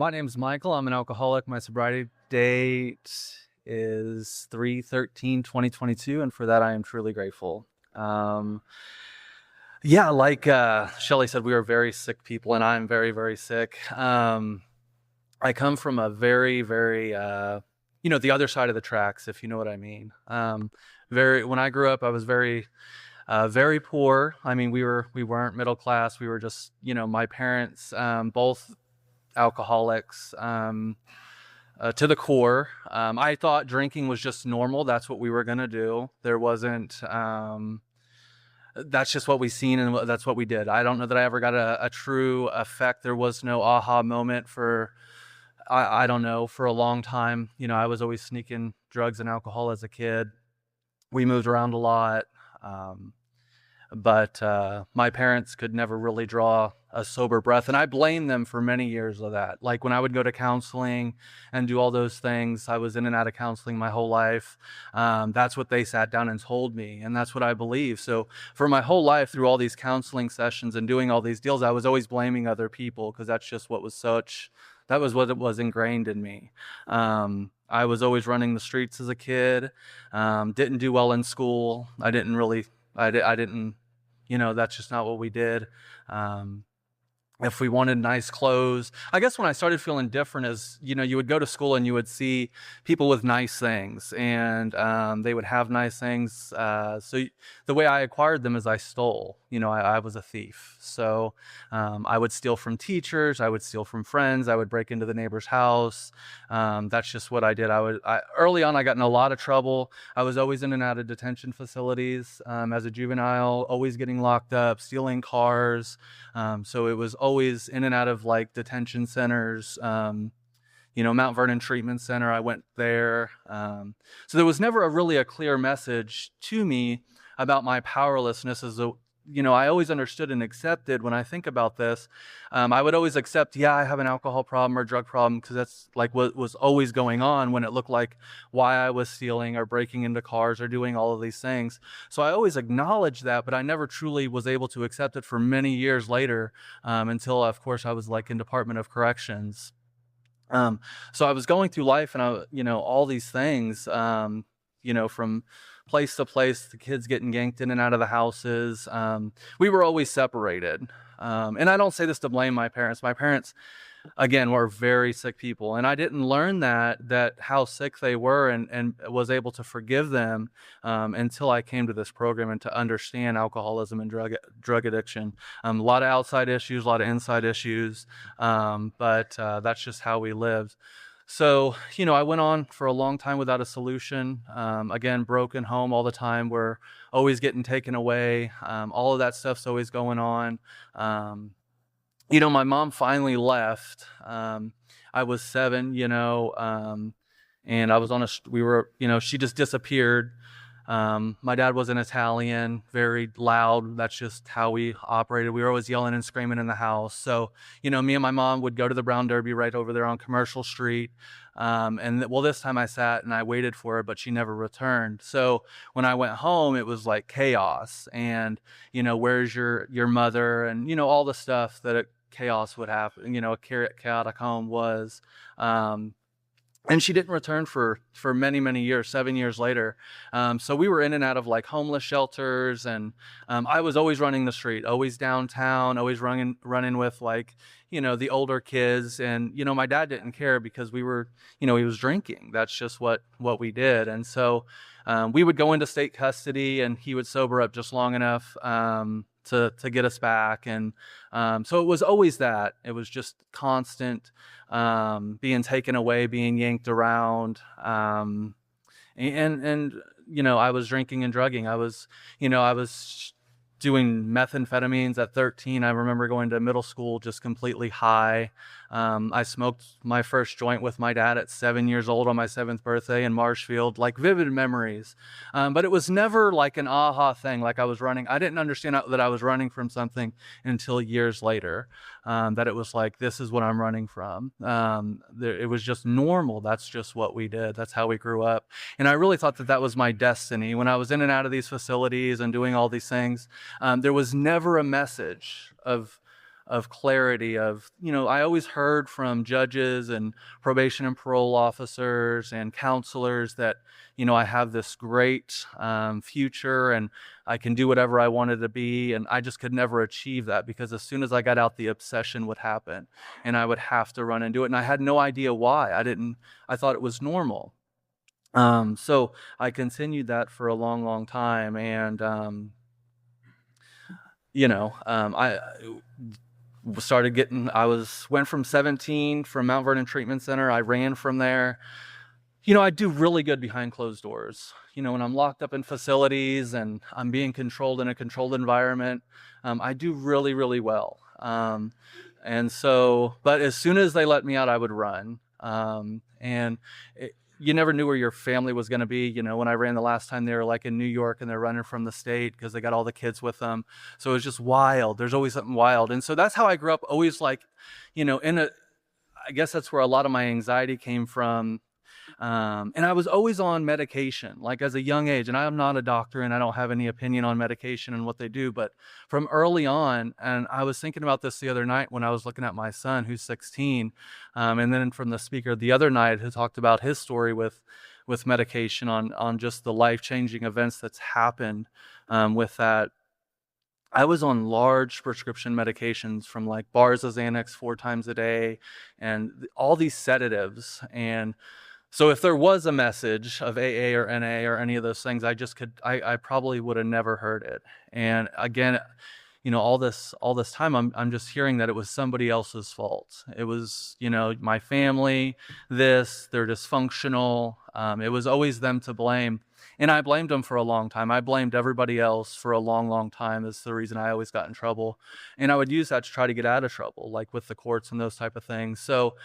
My name's Michael. I'm an alcoholic. My sobriety date is 3/13/2022, and for that I am truly grateful. Um, yeah, like Shelly said, we are very sick people, and I'm very, very sick. I come from a very, very, the other side of the tracks, if you know what I mean. When I grew up, I was very poor. I mean, we weren't middle class. We were just, my parents, both alcoholics to the core. I thought drinking was just normal. That's what we were going to do. There wasn't, that's just what we seen and that's what we did. I don't know that I ever got a true effect. There was no aha moment I don't know, for a long time. I was always sneaking drugs and alcohol as a kid. We moved around a lot. But my parents could never really draw a sober breath, and I blame them for many years of that. Like when I would go to counseling and do all those things, I was in and out of counseling my whole life. That's what they sat down and told me, and that's what I believe. So for my whole life, through all these counseling sessions and doing all these deals, I was always blaming other people because that's just that was what it was ingrained in me. I was always running the streets as a kid, didn't do well in school. I didn't, that's just not what we did. If we wanted nice clothes, I guess when I started feeling different is, you would go to school and you would see people with nice things, and they would have nice things. The way I acquired them is I stole. I was a thief. So I would steal from teachers. I would steal from friends. I would break into the neighbor's house. That's just what I did. Early on, I got in a lot of trouble. I was always in and out of detention facilities as a juvenile, always getting locked up, stealing cars. So it was always in and out of like detention centers. Mount Vernon Treatment Center, I went there. So there was never really a clear message to me about my powerlessness I always understood and accepted. When I think about this, I would always accept, I have an alcohol problem or drug problem, because that's like what was always going on, when it looked like why I was stealing or breaking into cars or doing all of these things. So I always acknowledged that, but I never truly was able to accept it for many years later, until, of course, I was like in Department of Corrections. So I was going through life, and all these things, from place to place, the kids getting yanked in and out of the houses. We were always separated. And I don't say this to blame my parents. My parents, again, were very sick people. And I didn't learn that how sick they were, and was able to forgive them until I came to this program and to understand alcoholism and drug addiction. A lot of outside issues, a lot of inside issues, but that's just how we lived. So, I went on for a long time without a solution. Again, broken home all the time. We're always getting taken away. All of that stuff's always going on. My mom finally left. I was 7, and I was she just disappeared. My dad was an Italian, very loud. That's just how we operated. We were always yelling and screaming in the house. So, me and my mom would go to the Brown Derby right over there on Commercial Street. This time I sat and I waited for her, but she never returned. So when I went home, it was like chaos, and, where's your mother, and, all the stuff that chaos would happen, a chaotic home was. And she didn't return for many, many years, 7 years later. So we were in and out of like homeless shelters, and I was always running the street, always downtown, always running with like, the older kids. And, my dad didn't care because we were, he was drinking. That's just what we did. And so we would go into state custody, and he would sober up just long enough to get us back. And so it was always that. It was just constant being taken away, being yanked around. And I was drinking and drugging. I was doing methamphetamines at 13. I remember going to middle school just completely high. I smoked my first joint with my dad at 7 years old on my 7th birthday in Marshfield, like vivid memories. But it was never like an aha thing, like I was running. I didn't understand that I was running from something until years later, that it was like, this is what I'm running from. It was just normal. That's just what we did. That's how we grew up. And I really thought that was my destiny. When I was in and out of these facilities and doing all these things, there was never a message of clarity of, I always heard from judges and probation and parole officers and counselors that, I have this great future and I can do whatever I wanted to be. And I just could never achieve that because as soon as I got out, the obsession would happen and I would have to run and do it. And I had no idea why. I thought it was normal. So I continued that for a long, long time. And, I went from 17 from Mount Vernon Treatment Center. I ran from there. I do really good behind closed doors. When I'm locked up in facilities and I'm being controlled in a controlled environment, I do really, really well. But as soon as they let me out, I would run. You never knew where your family was going to be. When I ran the last time, they were like in New York and they're running from the state because they got all the kids with them. So it was just wild. There's always something wild. And so that's how I grew up, always I guess that's where a lot of my anxiety came from. And I was always on medication, like as a young age, and I'm not a doctor and I don't have any opinion on medication and what they do, but from early on, and I was thinking about this the other night when I was looking at my son who's 16, and then from the speaker the other night who talked about his story with medication on just the life-changing events that's happened with that. I was on large prescription medications from like bars of Xanax 4 times a day and all these sedatives. And so if there was a message of AA or NA or any of those things, I probably would have never heard it. And again, all this time, I'm just hearing that it was somebody else's fault. It was, my family, they're dysfunctional. It was always them to blame. And I blamed them for a long time. I blamed everybody else for a long, long time. That's the reason I always got in trouble. And I would use that to try to get out of trouble, like with the courts and those type of things. So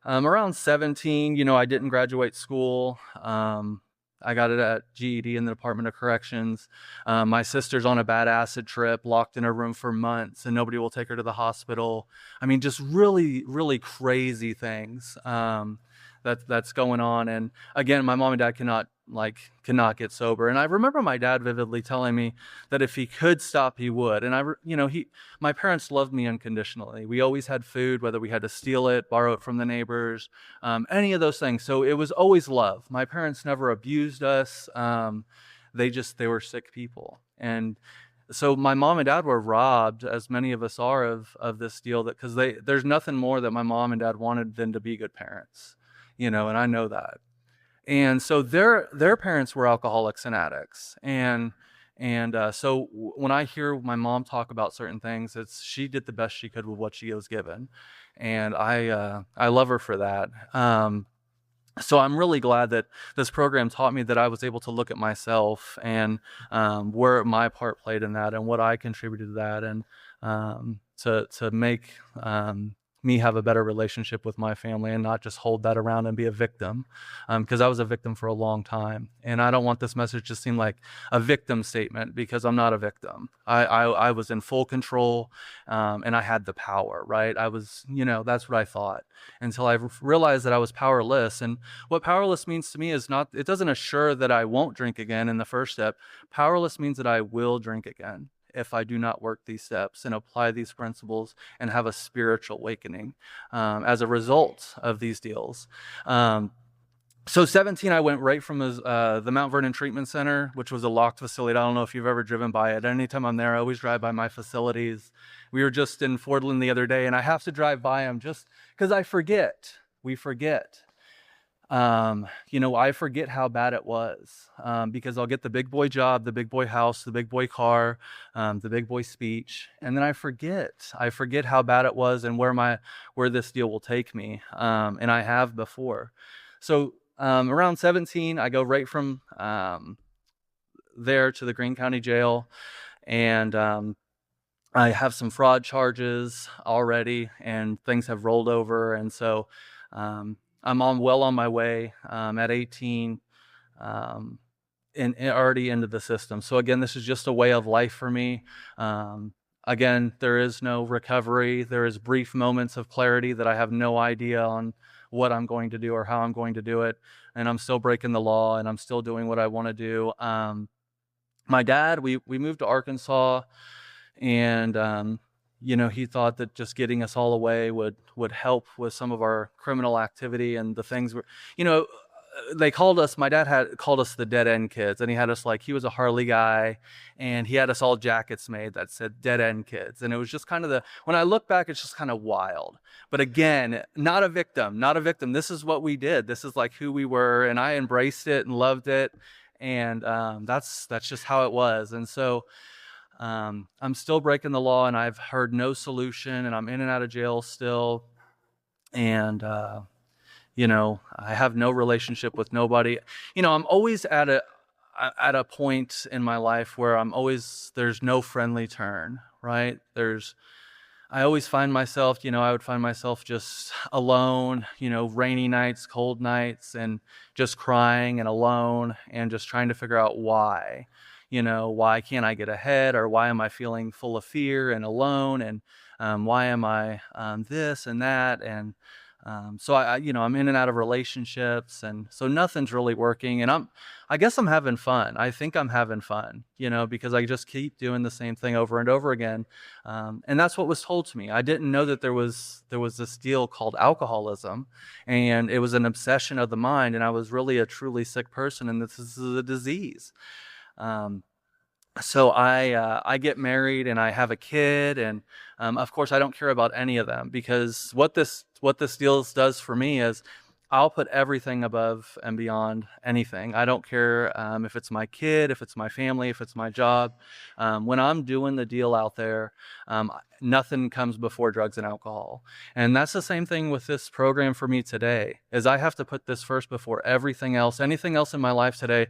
around 17, I didn't graduate school. I got it at GED in the Department of Corrections. My sister's on a bad acid trip, locked in her room for months, and nobody will take her to the hospital. I mean, just really, really crazy things that's going on. And again, my mom and dad cannot get sober. And I remember my dad vividly telling me that if he could stop, he would. And my parents loved me unconditionally. We always had food, whether we had to steal it, borrow it from the neighbors, any of those things. So it was always love. My parents never abused us. They were sick people. And so my mom and dad were robbed, as many of us are, of this deal, because there's nothing more that my mom and dad wanted than to be good parents, and I know that. And so their parents were alcoholics and addicts. So when I hear my mom talk about certain things, she did the best she could with what she was given. And I love her for that. So I'm really glad that this program taught me that I was able to look at myself and where my part played in that and what I contributed to that, and to make me have a better relationship with my family and not just hold that around and be a victim, because I was a victim for a long time. And I don't want this message to seem like a victim statement, because I'm not a victim. I was in full control, and I had the power, right? I was, that's what I thought, until I realized that I was powerless. And what powerless means to me is it doesn't assure that I won't drink again in the first step. Powerless means that I will drink again if I do not work these steps and apply these principles and have a spiritual awakening as a result of these deals. So 17, I went right from the Mount Vernon Treatment Center, which was a locked facility. I don't know if you've ever driven by it. Anytime I'm there, I always drive by my facilities. We were just in Fordland the other day, and I have to drive by them just because I forget. We forget. I forget how bad it was, because I'll get the big boy job, the big boy house, the big boy car, the big boy speech. And then I forget how bad it was and where this deal will take me. And I have before. So, around 17, I go right from, there to the Greene County Jail, and, I have some fraud charges already, and things have rolled over. And so, I'm well on my way at 18, and already into the system. So again, this is just a way of life for me. Again, there is no recovery. There is brief moments of clarity that I have no idea on what I'm going to do or how I'm going to do it. And I'm still breaking the law, and I'm still doing what I want to do. My dad, we moved to Arkansas, and he thought that just getting us all away would help with some of our criminal activity and the things we're, you know, they called us, my dad had called us the dead end kids, and he had us like, he was a Harley guy, and he had us all jackets made that said dead end kids. And it was just kind of when I look back, it's just kind of wild. But again, not a victim, not a victim. This is what we did. This is like who we were, and I embraced it and loved it. And that's just how it was. And so I'm still breaking the law, and I've heard no solution, and I'm in and out of jail still. And, I have no relationship with nobody. I'm always at a point in my life where there's no friendly turn, right? I always find myself, I would find myself just alone, rainy nights, cold nights, and just crying and alone and just trying to figure out why. Why can't I get ahead, or why am I feeling full of fear and alone, and why am I this and that, and so I'm in and out of relationships, and so nothing's really working, and I guess I'm having fun. I think I'm having fun, because I just keep doing the same thing over and over again, and that's what was told to me. I didn't know that there was this deal called alcoholism, and it was an obsession of the mind, and I was really a truly sick person, and this is a disease. So I get married and I have a kid, and of course I don't care about any of them, because what this deal does for me is I'll put everything above and beyond anything. I don't care if it's my kid, if it's my family, if it's my job. When I'm doing the deal out there, nothing comes before drugs and alcohol. And that's the same thing with this program for me today, is I have to put this first before everything else. Anything else in my life today,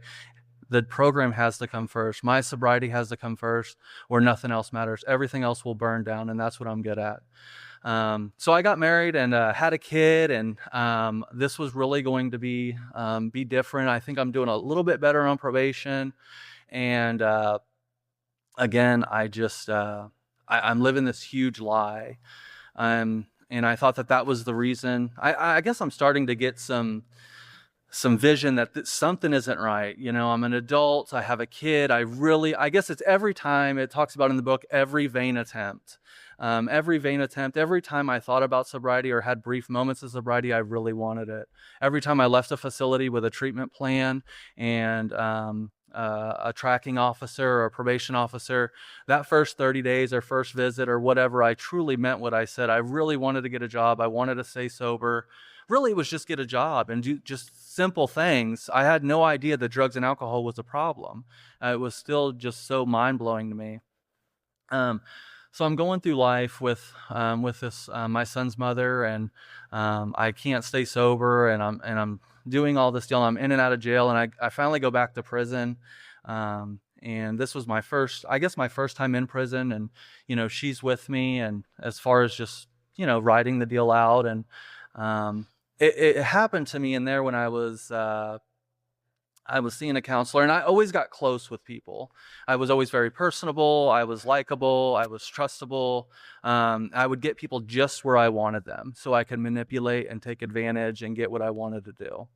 the program has to come first. My sobriety has to come first, or nothing else matters. Everything else will burn down, and that's what I'm good at. So I got married and had a kid, and this was really going to be different. I think I'm doing a little bit better on probation, and again, I'm living this huge lie, and I thought that was the reason. I guess I'm starting to get some vision that something isn't right. I'm an adult, I have a kid. I guess it's every time it talks about in the book, every vain attempt, every time I thought about sobriety or had brief moments of sobriety, I really wanted it. Every time I left a facility with a treatment plan and a tracking officer or a probation officer, that first 30 days or first visit or whatever, I truly meant what I said. I really wanted to get a job. I wanted to stay sober. Really, it was just get a job and do just simple things. I had no idea that drugs and alcohol was a problem. It was still just so mind-blowing to me. So I'm going through life with this my son's mother, and I can't stay sober, and I'm doing all this deal. I'm in and out of jail, and I finally go back to prison. And this was my first time in prison, and she's with me, and as far as just writing the deal out, and it happened to me in there when I was seeing a counselor, and I always got close with people. I was always very personable. I was likable. I was trustable. I would get people just where I wanted them, so I could manipulate and take advantage and get what I wanted to do.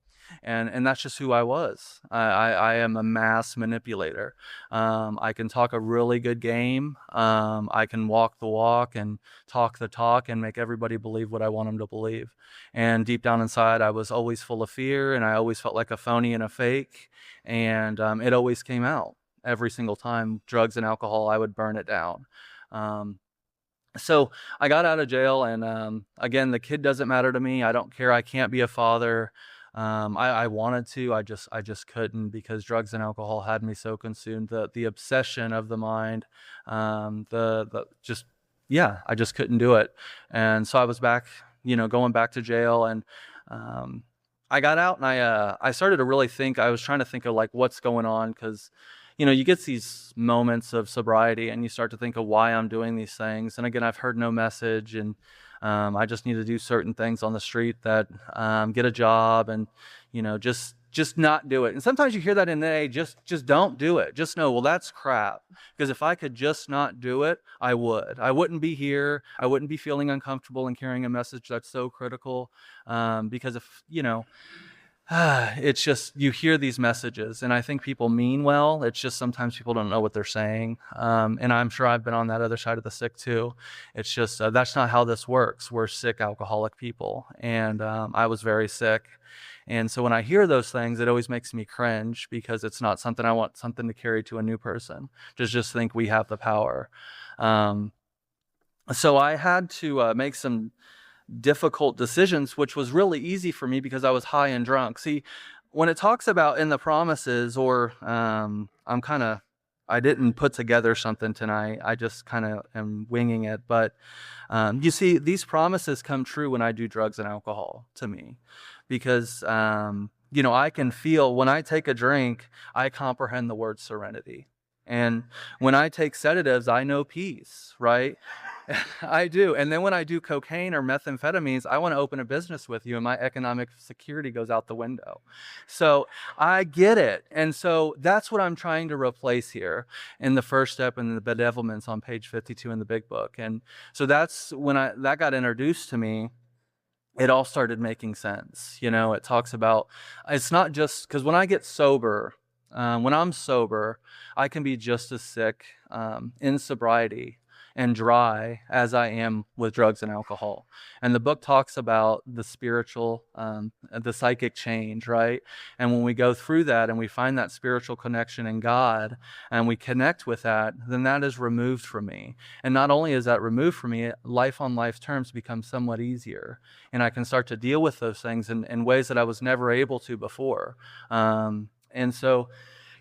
And that's just who I was. I am a mass manipulator. I can talk a really good game. I can walk the walk and talk the talk and make everybody believe what I want them to believe. And deep down inside, I was always full of fear, and I always felt like a phony and a fake. And it always came out every single time. Drugs and alcohol, I would burn it down. So I got out of jail, and again, the kid doesn't matter to me. I don't care. I can't be a father. I wanted to, I just couldn't, because drugs and alcohol had me so consumed. The obsession of the mind, I just couldn't do it. And so I was back, going back to jail, and I got out, and I started to really think. I was trying to think of like what's going on, because you get these moments of sobriety and you start to think of why I'm doing these things. And again, I've heard no message, and I just need to do certain things on the street that get a job, and just not do it. And sometimes you hear that in AA, just don't do it. Just know, well, that's crap. Because if I could just not do it, I would. I wouldn't be here. I wouldn't be feeling uncomfortable and carrying a message that's so critical. Because if it's just, you hear these messages, and I think people mean well. It's just sometimes people don't know what they're saying. And I'm sure I've been on that other side of the stick too. It's just, that's not how this works. We're sick alcoholic people. And I was very sick. And so when I hear those things, it always makes me cringe, because it's not something I want something to carry to a new person. Just think we have the power. So I had to make some difficult decisions, which was really easy for me because I was high and drunk. See, when it talks about in the promises, or I didn't put together something tonight. I just kind of am winging it. But you see, these promises come true when I do drugs and alcohol, to me, because I can feel when I take a drink, I comprehend the word serenity. And when I take sedatives, I know peace, right? I do. And then when I do cocaine or methamphetamines, I want to open a business with you, and my economic security goes out the window. So I get it. And so that's what I'm trying to replace here in the first step in the bedevilments on page 52 in the big book. And so that's when that got introduced to me. It all started making sense. It talks about, it's not just because when I get sober, when I'm sober, I can be just as sick in sobriety and dry as I am with drugs and alcohol. And the book talks about the spiritual, the psychic change, right? And when we go through that and we find that spiritual connection in God and we connect with that, then that is removed from me. And not only is that removed from me, life on life terms becomes somewhat easier. And I can start to deal with those things in ways that I was never able to before. And so,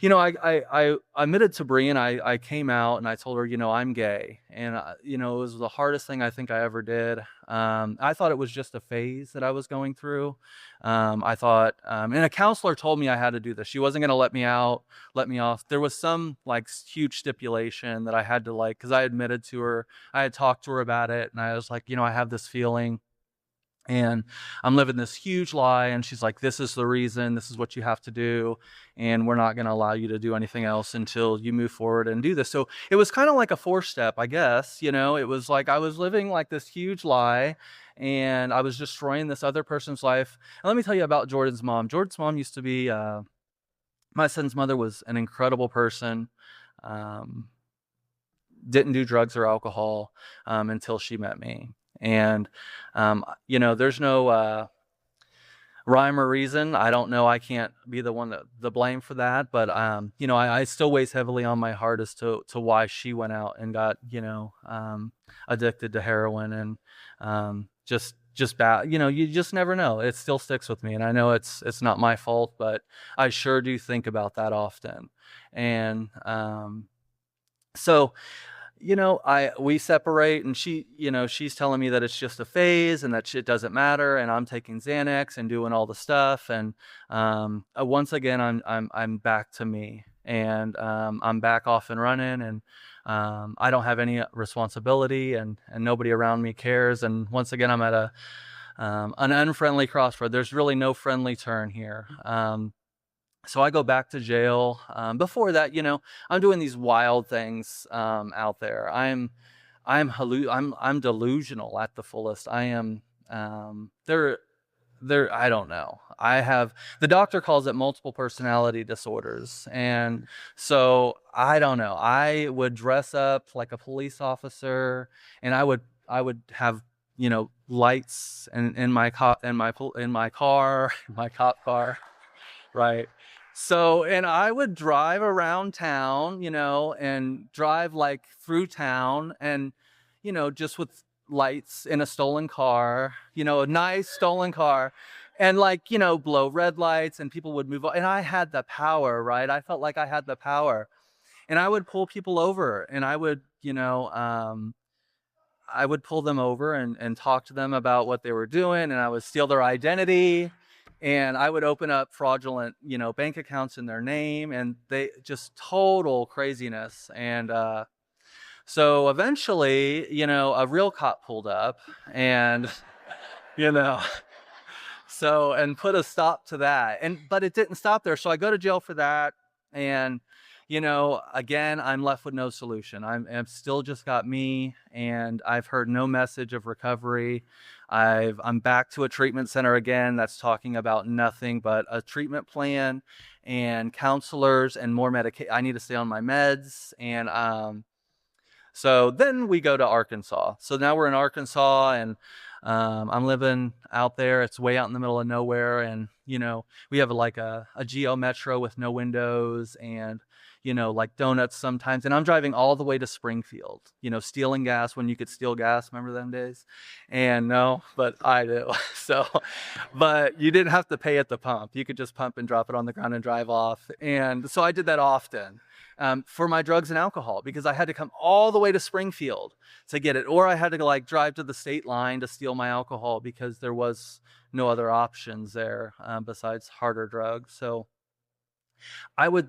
I admitted to Brian, I came out and I told her, I'm gay. And, it was the hardest thing I think I ever did. I thought it was just a phase that I was going through. I thought, and a counselor told me I had to do this. She wasn't going to let me off. There was some huge stipulation that I had to because I admitted to her, I had talked to her about it. And I was like, I have this feeling. And I'm living this huge lie. And she's like, this is the reason, this is what you have to do. And we're not going to allow you to do anything else until you move forward and do this. So it was kind of like a 4-step, I guess. It was like I was living this huge lie, and I was destroying this other person's life. And let me tell you about Jordan's mom. Jordan's mom used to be, my son's mother was an incredible person. Didn't do drugs or alcohol until she met me. And, there's no rhyme or reason. I don't know. I can't be the one the blame for that. But, I still weighs heavily on my heart as to why she went out and got, addicted to heroin and just bad. You just never know. It still sticks with me. And I know it's not my fault, but I sure do think about that often. And so we separate, and she's telling me that it's just a phase and that it doesn't matter. And I'm taking Xanax and doing all the stuff. And once again, I'm back to me, and I'm back off and running, and I don't have any responsibility, and nobody around me cares. And once again, I'm at an unfriendly crossroad. There's really no friendly turn here. So I go back to jail. Before that, I'm doing these wild things out there. I'm delusional at the fullest. I am I don't know. The doctor calls it multiple personality disorders. And so I don't know. I would dress up like a police officer, and I would have, lights in my cop car, right? So, and I would drive around town, and drive through town, and, just with lights in a stolen car, a nice stolen car, and blow red lights, and people would move on. And I had the power, right? I felt like I had the power, and I would pull people over, and I would, I would pull them over and talk to them about what they were doing, and I would steal their identity. And I would open up fraudulent, bank accounts in their name, and they just total craziness. And so eventually, a real cop pulled up, and, and put a stop to that. But it didn't stop there. So I go to jail for that. And, again, I'm left with no solution. I'm still just got me, and I've heard no message of recovery. I'm back to a treatment center again that's talking about nothing but a treatment plan and counselors and more medication. I need to stay on my meds, and so then we go to Arkansas. So now we're in Arkansas, and I'm living out there. It's way out in the middle of nowhere, and we have like a Geo Metro with no windows, and like donuts sometimes. And I'm driving all the way to Springfield, stealing gas when you could steal gas. Remember them days? And no, but I do. So, but you didn't have to pay at the pump. You could just pump and drop it on the ground and drive off. And so I did that often. For my drugs and alcohol, because I had to come all the way to Springfield to get it, or I had to like drive to the state line to steal my alcohol because there was no other options there besides harder drugs. So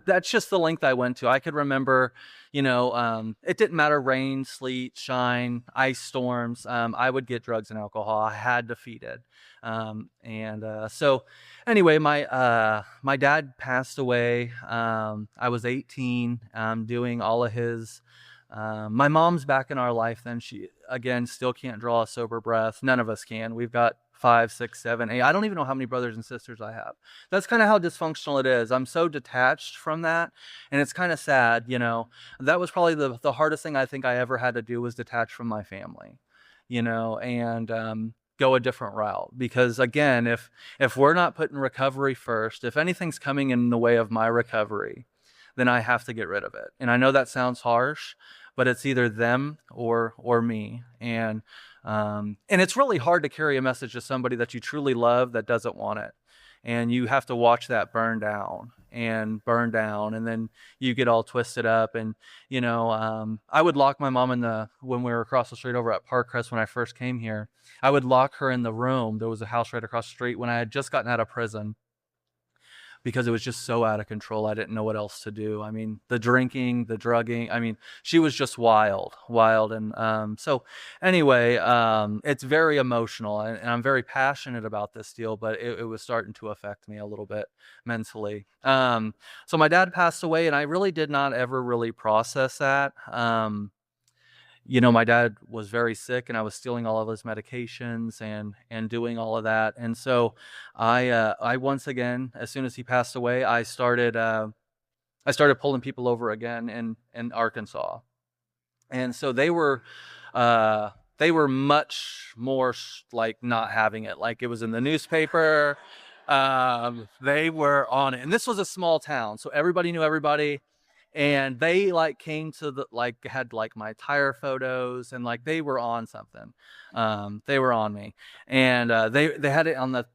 that's just the length I went to. I could remember, it didn't matter, rain, sleet, shine, ice storms. I would get drugs and alcohol. I had to feed it. So anyway, my dad passed away. I was 18, doing all of his, my mom's back in our life. Then she, again, still can't draw a sober breath. None of us can. We've got 5, 6, 7, 8. I don't even know how many brothers and sisters I have. That's kind of how dysfunctional it is. I'm so detached from that, and it's kind of sad. That was probably the hardest thing I think I ever had to do, was detach from my family, and go a different route. Because again, if we're not putting recovery first, if anything's coming in the way of my recovery, then I have to get rid of it. And I know that sounds harsh, but it's either them or me. And it's really hard to carry a message to somebody that you truly love that doesn't want it. And you have to watch that burn down, and then you get all twisted up. And, I would lock my mom when we were across the street over at Parkcrest when I first came here, I would lock her in the room. There was a house right across the street when I had just gotten out of prison, because it was just so out of control. I didn't know what else to do. I mean, the drinking, the drugging, she was just wild. And so anyway, it's very emotional, and I'm very passionate about this deal, but it was starting to affect me a little bit mentally. So my dad passed away, and I really did not ever really process that. My dad was very sick, and I was stealing all of his medications and doing all of that. And so I once again, as soon as he passed away, I started pulling people over again in Arkansas. And so they were much more like not having it. Like, it was in the newspaper. They were on it. And this was a small town, so everybody knew everybody. And they came to had my tire photos, and they were on something. They were on me, and they had it on the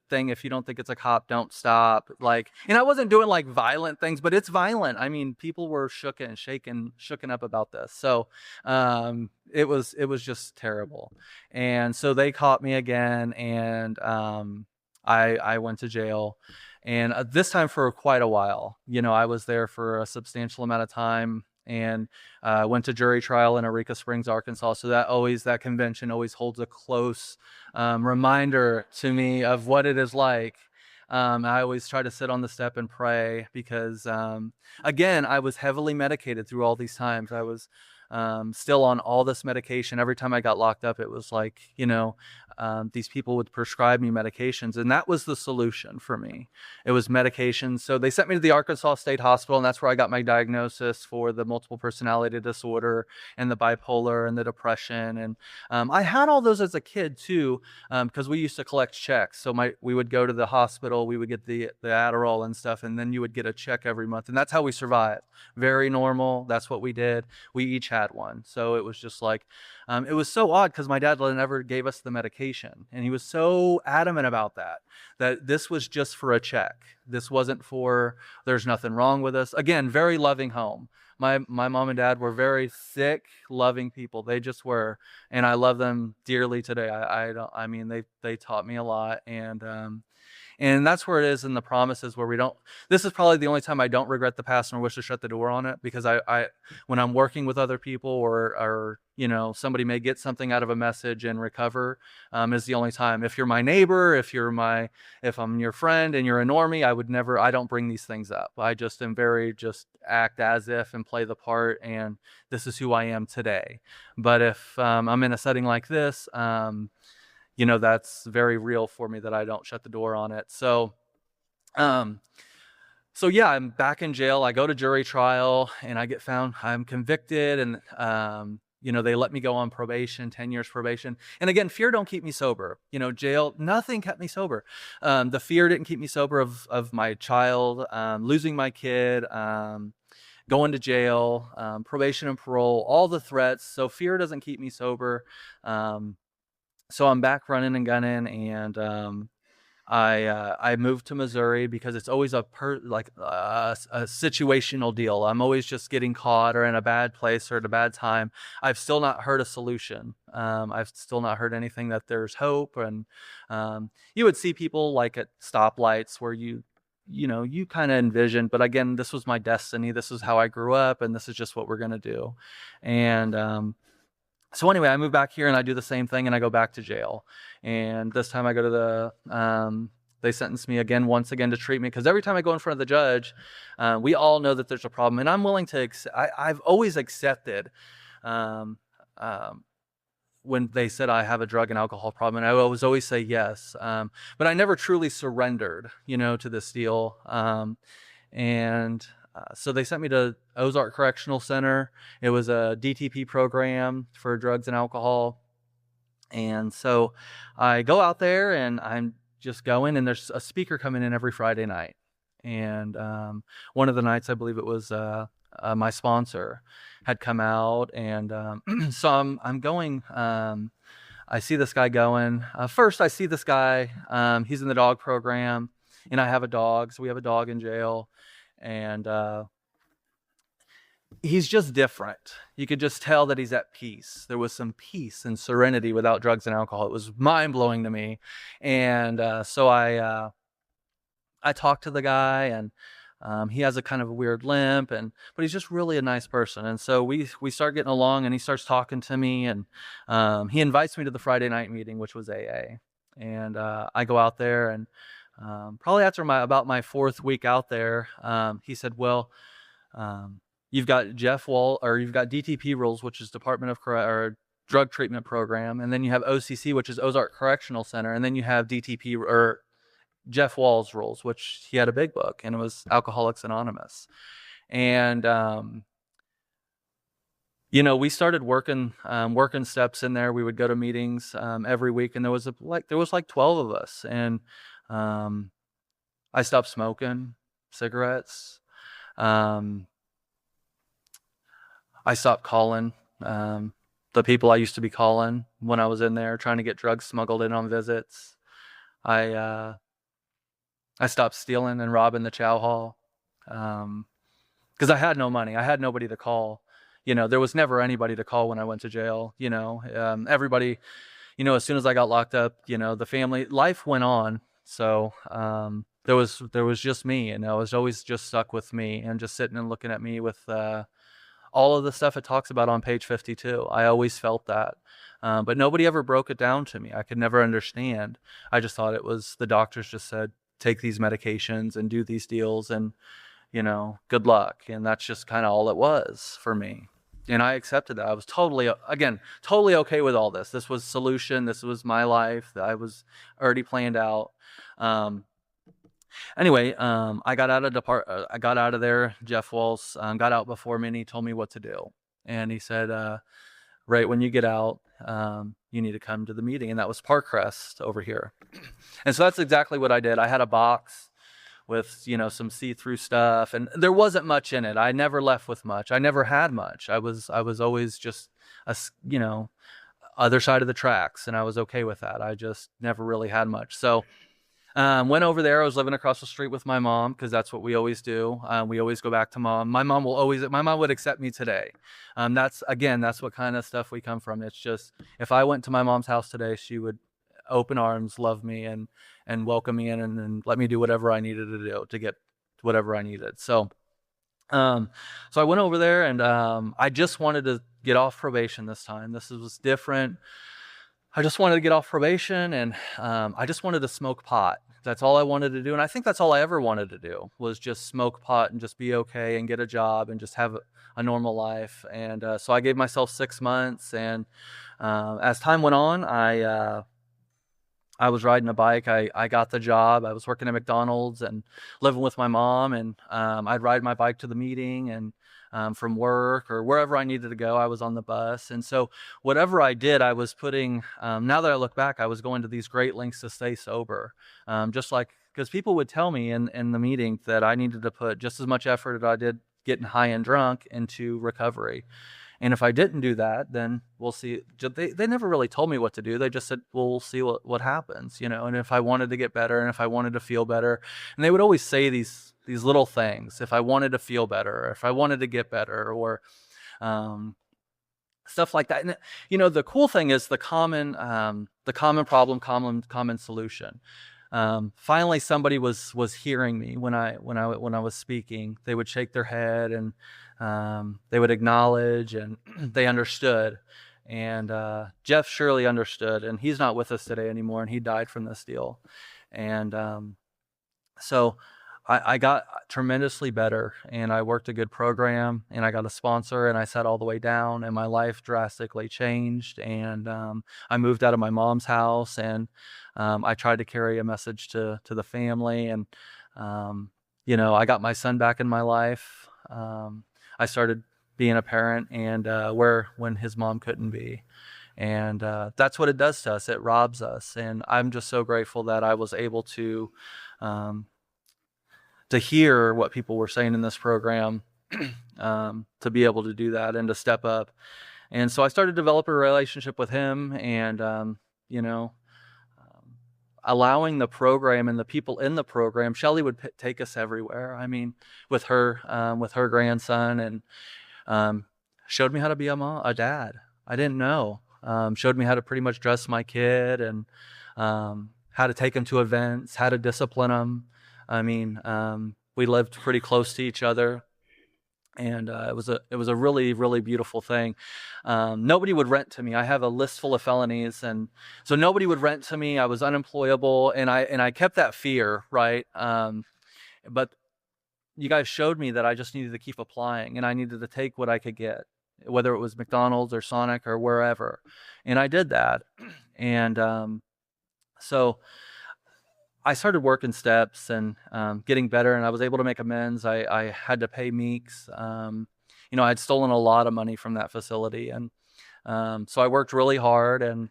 thing, if you don't think it's a cop, don't stop. And I wasn't doing violent things, but it's violent. People were shooken up about this. So it was just terrible. And so they caught me again, and I went to jail. And this time for quite a while. I was there for a substantial amount of time, and went to jury trial in Eureka Springs, Arkansas. So that convention always holds a close reminder to me of what it is like. I always try to sit on the step and pray, because again, I was heavily medicated through all these times. I was still on all this medication. Every time I got locked up, it was these people would prescribe me medications, and that was the solution for me. It was medications. So they sent me to the Arkansas State Hospital, and that's where I got my diagnosis for the multiple personality disorder and the bipolar and the depression. And I had all those as a kid too, because we used to collect checks. So we would go to the hospital, we would get the Adderall and stuff, and then you would get a check every month, and that's how we survived. Very normal. That's what we did. We each had one. So it was just it was so odd, because my dad never gave us the medication, and he was so adamant about that this was just for a check. This wasn't for, there's nothing wrong with us. Again, very loving home. My mom and dad were very sick, loving people. They just were, and I love them dearly today. They taught me a lot, and that's where it is in the promises, where this is probably the only time I don't regret the past nor wish to shut the door on it, because I when I'm working with other people or somebody may get something out of a message and recover, is the only time. If you're my neighbor, if I'm your friend and you're a normie, I don't bring these things up. I just am just act as if and play the part, and this is who I am today. But if I'm in a setting like this, that's very real for me that I don't shut the door on it. Um, so yeah, I'm back in jail. I go to jury trial and I get found, I'm convicted, and, they let me go on probation, 10 years probation. And again, fear don't keep me sober. Jail, nothing kept me sober. The fear didn't keep me sober of my child, losing my kid, going to jail, probation and parole, all the threats. So fear doesn't keep me sober. So I'm back running and gunning, and I moved to Missouri because it's always a situational deal. I'm always just getting caught or in a bad place or at a bad time. I've still not heard a solution. I've still not heard anything that there's hope. And you would see people like at stoplights where you kind of envision, but again, this was my destiny. This is how I grew up, and this is just what we're going to do. And so anyway, I move back here and I do the same thing, and I go back to jail. And this time I go to they sentence me once again to treatment, because every time I go in front of the judge, we all know that there's a problem, and I'm willing to I've always accepted when they said I have a drug and alcohol problem, and I always say yes. But I never truly surrendered, to this deal. So they sent me to Ozark Correctional Center. It was a DTP program for drugs and alcohol. And so I go out there and I'm just going, and there's a speaker coming in every Friday night. And one of the nights, I believe it was my sponsor had come out. And so I'm going, I see this guy going. First, I see this guy. He's in the dog program, and I have a dog. So we have a dog in jail. And he's just different. You could just tell that he's at peace. There was some peace and serenity without drugs and alcohol. It was mind-blowing to me. And so I talked to the guy, and he has a kind of a weird limp, but he's just really a nice person. And so we start getting along, and he starts talking to me, and he invites me to the Friday night meeting, which was AA. And I go out there, and probably after about my fourth week out there, he said, well, you've got you've got DTP rules, which is Department of Drug Treatment Program. And then you have OCC, which is Ozark Correctional Center. And then you have DTP or Jeff Wall's rules, which he had a big book, and it was Alcoholics Anonymous. And, we started working steps in there. We would go to meetings every week, and there was like 12 of us. And I stopped smoking cigarettes. I stopped calling the people I used to be calling when I was in there trying to get drugs smuggled in on visits. I stopped stealing and robbing the chow hall because I had no money. I had nobody to call. There was never anybody to call when I went to jail. Everybody, as soon as I got locked up, the family life went on. So there was just me, and I was always just stuck with me and just sitting and looking at me with all of the stuff it talks about on page 52. I always felt that. But nobody ever broke it down to me. I could never understand. I just thought it was the doctors just said, take these medications and do these deals and, good luck. And that's just kind of all it was for me. And I accepted that. I was totally okay with all this. This was solution. This was my life that I was already planned out. Anyway, I got out of there. Jeff Walls got out before me, and he told me what to do. And he said, right when you get out, you need to come to the meeting. And that was Parkcrest over here. And so that's exactly what I did. I had a box with, some see-through stuff, and there wasn't much in it. I never left with much. I never had much. I was always just other side of the tracks, and I was okay with that. I just never really had much. So went over there. I was living across the street with my mom, because that's what we always do. We always go back to mom. My mom would accept me today. That's what kind of stuff we come from. It's just, if I went to my mom's house today, she would open arms, love me, and welcome me in, and let me do whatever I needed to do to get whatever I needed. So I went over there, and I just wanted to get off probation this time. This was different. I just wanted to get off probation, and I just wanted to smoke pot. That's all I wanted to do. And I think that's all I ever wanted to do, was just smoke pot and just be okay and get a job and just have a normal life. And so I gave myself 6 months. And as time went on, I was riding a bike. I got the job. I was working at McDonald's and living with my mom. And I'd ride my bike to the meeting, and from work or wherever I needed to go, I was on the bus. And so whatever I did, I was putting, now that I look back, I was going to these great lengths to stay sober. Just like, because people would tell me in the meeting that I needed to put just as much effort as I did getting high and drunk into recovery. And if I didn't do that, then we'll see. They never really told me what to do. They just said, well, we'll see what happens, and if I wanted to get better and if I wanted to feel better. And they would always say these little things: if I wanted to feel better, or if I wanted to get better, or stuff like that. And the cool thing is the common problem, common solution. Finally, somebody was hearing me when I was speaking. They would shake their head, and they would acknowledge, and they understood. And Jeff surely understood, and he's not with us today anymore, and he died from this deal. And so I got tremendously better, and I worked a good program, and I got a sponsor, and I sat all the way down, and my life drastically changed. And I moved out of my mom's house, and I tried to carry a message to the family. And I got my son back in my life. I started being a parent, and when his mom couldn't be. And that's what it does to us. It robs us. And I'm just so grateful that I was able to hear what people were saying in this program, to be able to do that and to step up. And so I started to develop a relationship with him, and allowing the program and the people in the program. Shelly would take us everywhere. I mean, with her grandson, and showed me how to be a dad. I didn't know. Showed me how to pretty much dress my kid, and how to take him to events, how to discipline him. I mean, we lived pretty close to each other, and it was a really, really beautiful thing. Nobody would rent to me. I have a list full of felonies, and so nobody would rent to me. I was unemployable, and I kept that fear, right? But you guys showed me that I just needed to keep applying, and I needed to take what I could get, whether it was McDonald's or Sonic or wherever. And I did that. And so I started working steps and getting better, and I was able to make amends. I had to pay Meeks. I'd stolen a lot of money from that facility, and so I worked really hard, and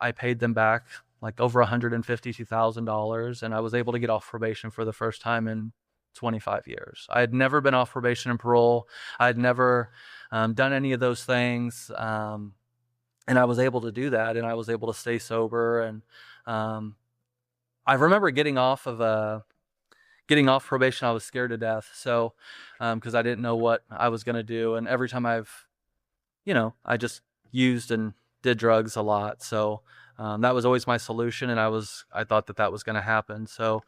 I paid them back like over $152,000, and I was able to get off probation for the first time in 25 years. I had never been off probation and parole. I had never done any of those things, and I was able to do that, and I was able to stay sober. And I remember getting off probation, I was scared to death. So, because I didn't know what I was going to do. And every time I just used and did drugs a lot. So, that was always my solution. And I thought that was going to happen. So,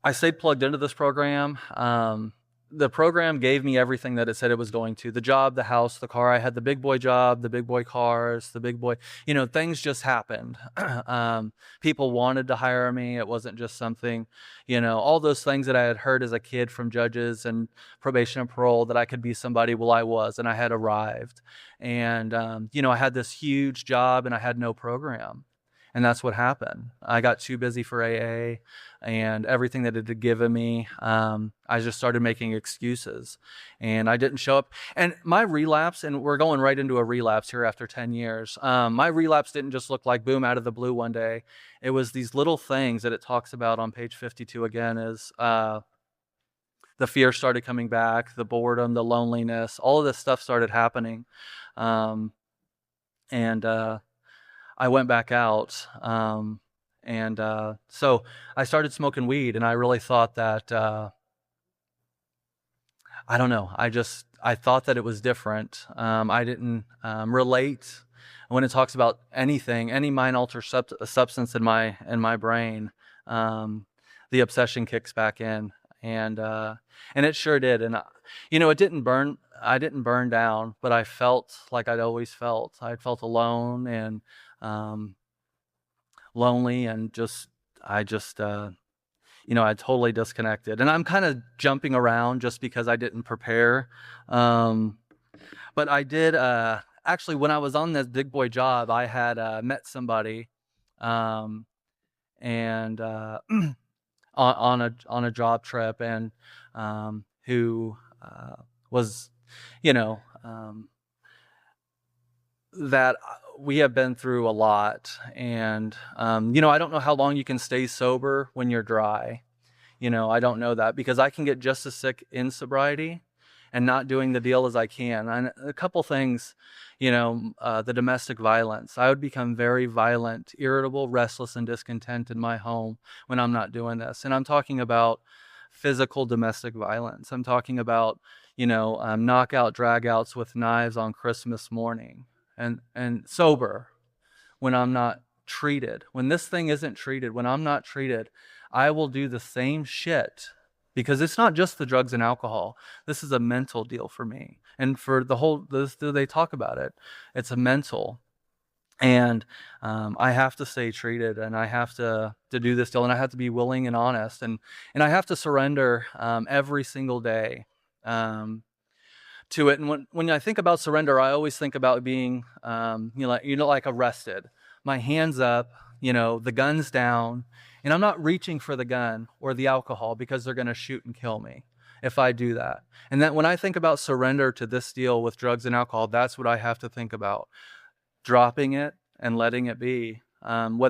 I stayed plugged into this program. The program gave me everything that it said it was going to. The job, the house, the car. I had the big boy job, the big boy cars, the big boy, things just happened. People wanted to hire me. It wasn't just something, all those things that I had heard as a kid from judges and probation and parole, that I could be somebody. Well, I was, and I had arrived. And, I had this huge job, and I had no program. And that's what happened. I got too busy for AA, and everything that it had given me, I just started making excuses, and I didn't show up. And my relapse, and we're going right into a relapse here after 10 years. My relapse didn't just look like boom out of the blue one day. It was these little things that it talks about on page 52 again, is the fear started coming back, the boredom, the loneliness, all of this stuff started happening. I went back out, so I started smoking weed, and I really thought that, I don't know, I thought that it was different. I didn't relate when it talks about anything, any mind-altering substance in my brain. The obsession kicks back in, And it sure did. And it didn't burn. I didn't burn down, but I felt like I'd always felt. I felt alone and um, lonely, and I totally disconnected. And I'm kind of jumping around just because I didn't prepare. Um, but I did, actually, when I was on this big boy job, I had met somebody, um, and on a job trip, and who was, you know, that we have been through a lot. And I don't know how long you can stay sober when you're dry. I don't know that, because I can get just as sick in sobriety and not doing the deal as I can. And a couple things, the domestic violence. I would become very violent, irritable, restless, and discontent in my home when I'm not doing this. And I'm talking about physical domestic violence. I'm talking about, knockout dragouts with knives on Christmas morning, and sober when I'm not treated. When this thing isn't treated, when I'm not treated, I will do the same shit, because it's not just the drugs and alcohol. This is a mental deal for me. And for they talk about it, it's a mental. And I have to stay treated, and I have to do this deal, and I have to be willing and honest, and I have to surrender every single day to it. And when I think about surrender, I always think about being like arrested. My hands up, the gun's down, and I'm not reaching for the gun or the alcohol, because they're going to shoot and kill me if I do that. And that when I think about surrender to this deal with drugs and alcohol, that's what I have to think about: dropping it and letting it be. And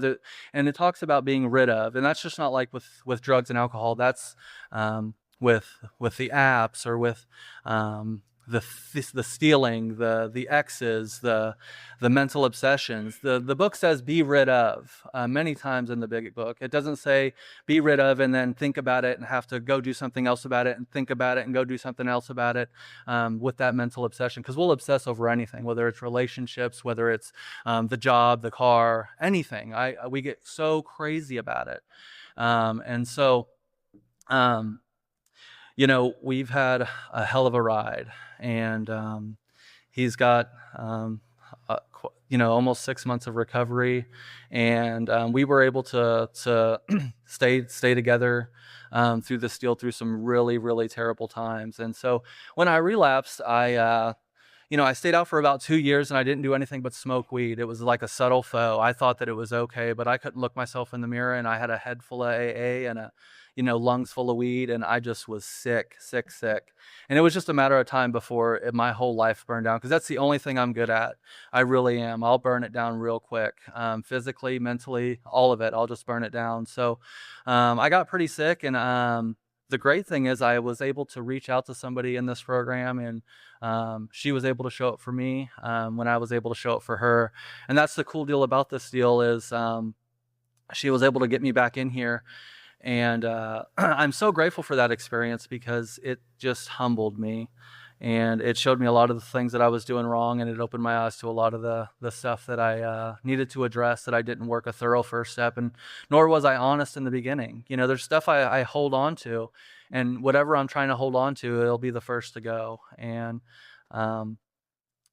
it talks about being rid of, and that's just not like with drugs and alcohol. That's with the apps, or with the stealing, the exes, the mental obsessions. The book says be rid of many times in the big book. It doesn't say be rid of and then think about it and have to go do something else about it, and think about it and go do something else about it with that mental obsession, because we'll obsess over anything, whether it's relationships, whether it's the job, the car, anything. We get so crazy about it. And so we've had a hell of a ride, and he's got almost 6 months of recovery, and we were able to stay together through this deal, through some really, really terrible times. And so when I relapsed, I stayed out for about 2 years, and I didn't do anything but smoke weed. It was like a subtle foe. I thought that it was okay, but I couldn't look myself in the mirror, and I had a head full of AA and lungs full of weed, and I just was sick. And it was just a matter of time before my whole life burned down, because that's the only thing I'm good at. I really am. I'll burn it down real quick. Physically, mentally, all of it. I'll just burn it down. So I got pretty sick, and the great thing is I was able to reach out to somebody in this program, and she was able to show up for me when I was able to show up for her. And that's the cool deal about this deal is she was able to get me back in here. And I'm so grateful for that experience, because it just humbled me, and it showed me a lot of the things that I was doing wrong, and it opened my eyes to a lot of the stuff that I needed to address, that I didn't work a thorough first step, and nor was I honest in the beginning. There's stuff I hold on to, and whatever I'm trying to hold on to, it'll be the first to go. And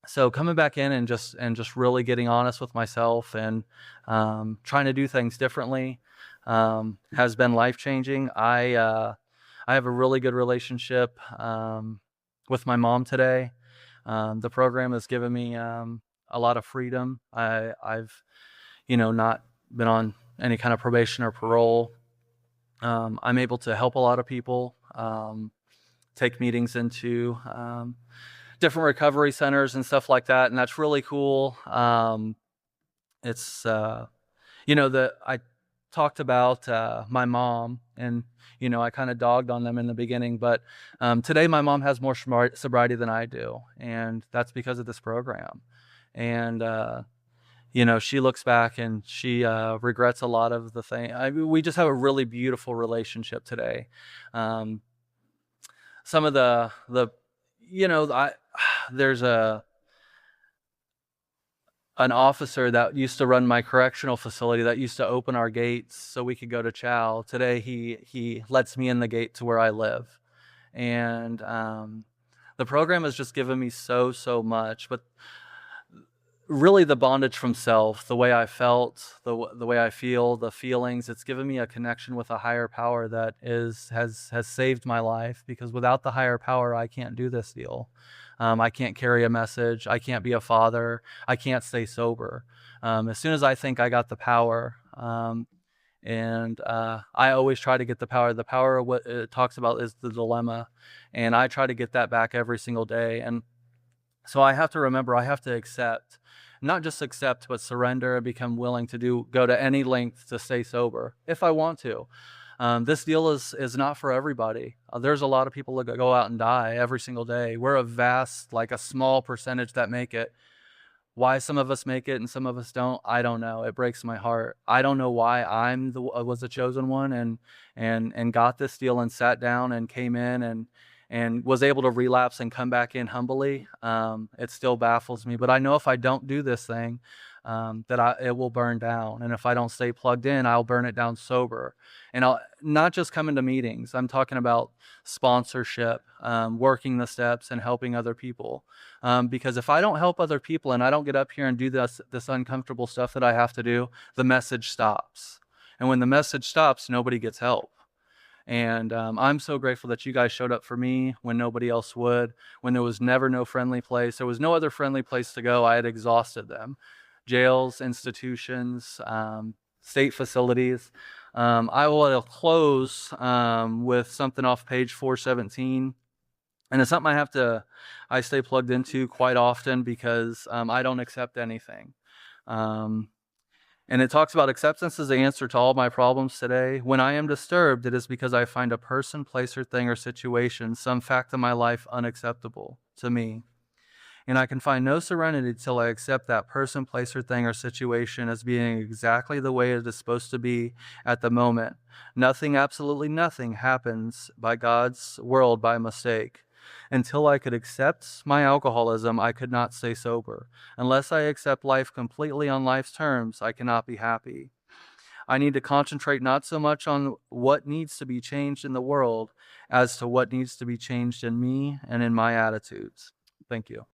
so coming back in and just really getting honest with myself, and trying to do things differently has been life-changing. I have a really good relationship with my mom today. The program has given me a lot of freedom. I've not been on any kind of probation or parole. I'm able to help a lot of people, take meetings into different recovery centers and stuff like that, and that's really cool. It's I talked about my mom, and I kind of dogged on them in the beginning, but today my mom has more sobriety than I do, and that's because of this program. And she looks back and she regrets a lot of the thing. We just have a really beautiful relationship today. Some of there's an officer that used to run my correctional facility that used to open our gates so we could go to chow. Today, he lets me in the gate to where I live. And the program has just given me so much. But really the bondage from self, the way I felt, the way I feel, the feelings, it's given me a connection with a higher power that has saved my life, because without the higher power, I can't do this deal. I can't carry a message. I can't be a father. I can't stay sober. As soon as I think I got the power, I always try to get the power. The power of what it talks about is the dilemma, and I try to get that back every single day. And so I have to remember, I have to accept, not just accept, but surrender and become willing to go to any length to stay sober if I want to. This deal is not for everybody. There's a lot of people that go out and die every single day. We're a small percentage that make it. Why some of us make it and some of us don't, I don't know. It breaks my heart. I don't know why was the chosen one and got this deal and sat down and came in and was able to relapse and come back in humbly. It still baffles me. But I know if I don't do this thing, it will burn down. And if I don't stay plugged in, I'll burn it down sober. And I'll not just come into meetings. I'm talking about sponsorship, working the steps and helping other people. Because if I don't help other people and I don't get up here and do this uncomfortable stuff that I have to do, the message stops. And when the message stops, nobody gets help. And I'm so grateful that you guys showed up for me when nobody else would, when there was never no friendly place. There was no other friendly place to go. I had exhausted them. Jails, institutions, state facilities. I will close with something off page 417. And it's something I stay plugged into quite often because I don't accept anything. And it talks about acceptance as the answer to all my problems today. When I am disturbed, it is because I find a person, place, or thing or situation, some fact of my life unacceptable to me. And I can find no serenity till I accept that person, place, or thing or situation as being exactly the way it is supposed to be at the moment. Nothing, absolutely nothing, happens by God's world by mistake. Until I could accept my alcoholism, I could not stay sober. Unless I accept life completely on life's terms, I cannot be happy. I need to concentrate not so much on what needs to be changed in the world as to what needs to be changed in me and in my attitudes. Thank you.